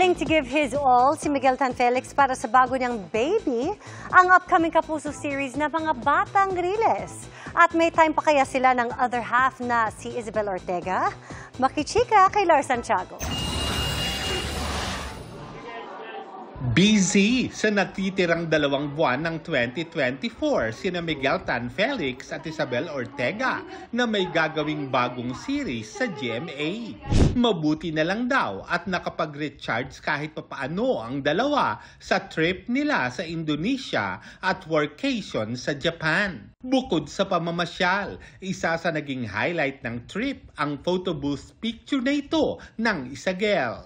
Willing to give his all si Miguel Tan Felix para sa bago niyang baby, ang upcoming Kapuso series na mga batang Riles. At may time pa kaya sila ng other half na si Isabel Ortega? Makichika kay Lar Santiago. Busy sa natitirang 2 buwan ng 2024 sina Miguel Tan Felix at Isabel Ortega na may gagawing bagong series sa GMA. Mabuti na lang daw at nakapag-recharge kahit papaano ang dalawa sa trip nila sa Indonesia at workation sa Japan. Bukod sa pamamasyal, isa sa naging highlight ng trip ang photo booth picture na ito ng Isabel.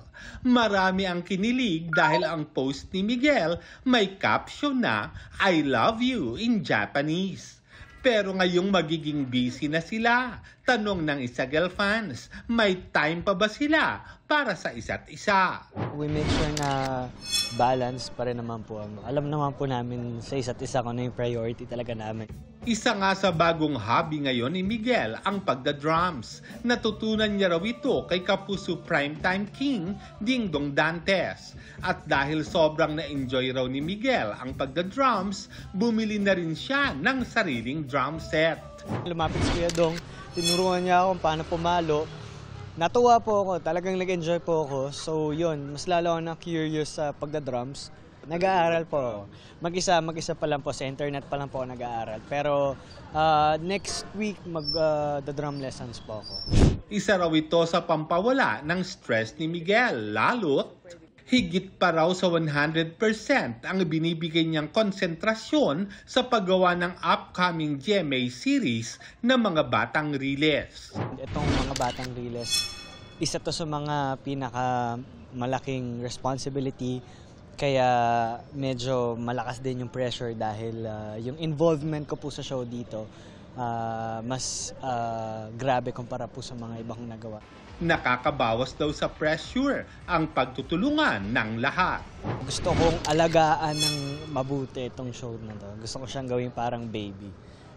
Marami ang kinilig dahil ang post ni Miguel may caption na "I love you" in Japanese. Pero ngayong magiging busy na sila, tanong ng Isabel fans, may time pa ba sila para sa isa't isa? We make sure na balance pa rin naman po. Alam naman po namin sa isa't isa kung ano yung priority talaga namin. Isa nga sa bagong hobby ngayon ni Miguel ang pagda-drums. Natutunan niya raw ito kay Kapuso Primetime King, Dingdong Dantes. At dahil sobrang na-enjoy raw ni Miguel ang pagda-drums, bumili na rin siya ng sariling drum set. Lumapit si Kuya Dong, tinuruan niya ako kung paano pumalo. Natuwa po ako, talagang nag-enjoy po ako. So yun, mas lalo ako na-curious sa pagda-drums. Nag-aaral po. Mag-isa pa lang po. Sa internet pa lang po ako nag-aaral. Pero next week mag-drum lessons po ako. Isa raw ito sa pampawala ng stress ni Miguel. Lalo't higit pa raw sa 100% ang binibigay niyang konsentrasyon sa paggawa ng upcoming GMA series na mga batang Riles. Itong mga batang Riles, isa to sa mga pinakamalaking responsibility. Kaya medyo malakas din yung pressure dahil yung involvement ko po sa show dito mas grabe kumpara po sa mga ibang nagawa. Nakakabawas daw sa pressure ang pagtutulungan ng lahat. Gusto kong alagaan ng mabuti itong show na to. Gusto ko siyang gawing parang baby.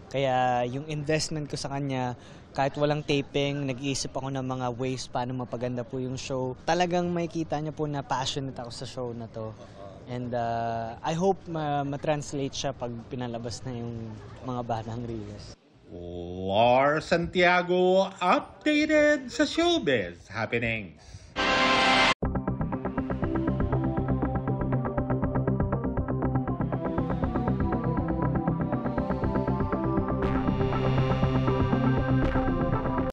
Kaya yung investment ko sa kanya, kahit walang taping, nag-iisip ako ng mga ways paano mapaganda po yung show. Talagang makikita niyo po na passionate ako sa show na to. And I hope ma-translate siya pag pinalabas na yung mga batang Riles. Lar Santiago, updated sa showbiz happenings.